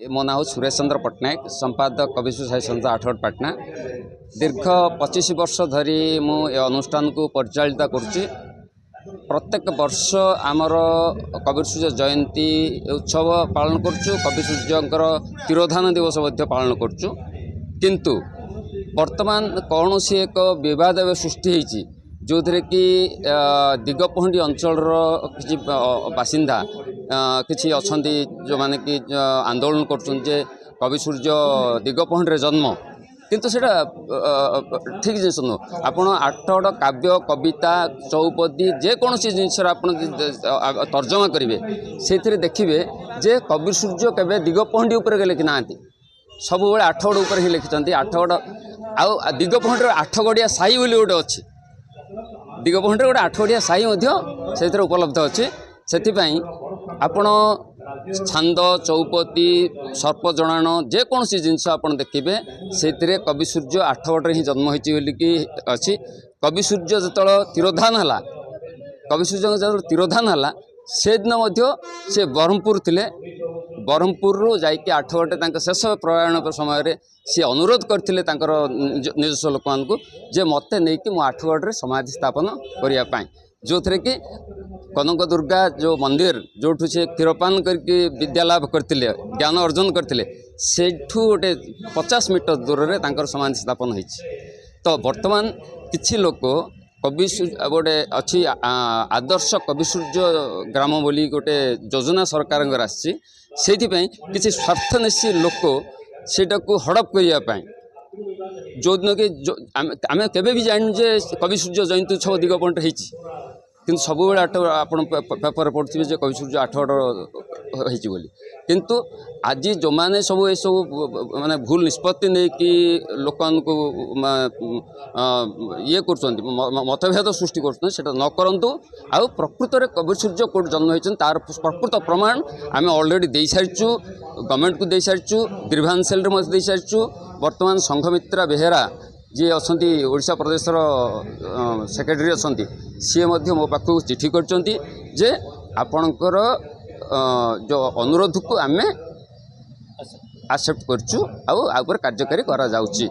मो ना सुरेश चंद्र पट्टनायक संपादक कविश्व साहित्य संस्था आठगढ़ पाटना। दीर्घ 25 वर्ष धरी मु अनुष्ठान को परिचालित करुच्ची। प्रत्येक वर्ष आमर कविसूर्य जयंती उत्सव पालन करचु, कविसूर्यंकर तिरोधान दिवस पालन करचु। किंतु वर्तमान कौन सी एक विवाद सृष्टि होती जो थे कि दिगपहंडी अंचल किसी बासिंदा किसी अच्छा जो माने कि आंदोलन कर कविसूर्य दिगपहंडी जन्म किंतु सेटा ठीक जिन नुह। आपण आठगढ़ काव्य कविता चौपदी जेकोसी जिनस तर्जमा करेंगे से देखिए जे कविसूर्य केवे दिगपहंडी उपर लिखि ना सब आठगढ़ उपर ही लिखिं। आठगढ़ आउ दिगपहंडी आठगढ़िया साई बोली गोटे अच्छी दिगपहंडी गोटे आठगढ़िया साई से उपलब्ध अच्छे। से आपण छांद चौपदी सर्प जणाण जेकोसी जिनस आप देखिए से कविसूर्य आठगढ़ ही जन्म होगी अच्छी। कविसूर्य जो तिरोधान है कविसूर्य जो तिरोधान है से दिन से ब्रह्मपुर थे। ब्रह्मपुर जाकि आठगढ़ शेष प्रयाण समय सी अनुरोध करते निजस्व लोक मानू जे मत नहीं कि आठगढ़ समाधि स्थापन करने जो थे कि कनक दुर्गा जो मंदिर जो से क्षीरपान करके विद्यालाभ करते ज्ञान अर्जन करते सेठू गोटे 50 मीटर दूर में समाधि स्थापन होती। तो वर्तमान किछि लोक कविसूर्य गोटे अच्छी आदर्श कविसूर्य ग्राम बोली गोटे योजना सरकार आसी से किसी स्वार्थनिशी लोक सेटा को हड़प करने जो दिन कि आम के जानू जे कविसूर्य जयंती उत्सव दिगपहंडी होती किंतु सब आप पेपर पढ़ुवे जो कविसूर्य आठगढ़ होती बोली। किंतु आज जो मैंने सब ये सब माने भूल निष्पत्ति नहीं कि लोक ये कर मतभेद सृष्टि कर न करंतु। आउ प्रकृत में कविसूर्य कोट जन्म होती तार प्रकृत प्रमाण आम ऑलरेडी दे सारीचु, गवर्नमेंट को दे सारीचु, ग्रीवांसेल दे सारीचु। वर्तमान संघमित्रा बेहेरा जी अच्छा ओडिशा प्रदेश सेक्रेटरी अच्छा सी मो पाखक चिठी कर जे आपणकर जो अनुरोध को आम एक्सेप्ट करचु आउ कार्यकारी करा जाउची।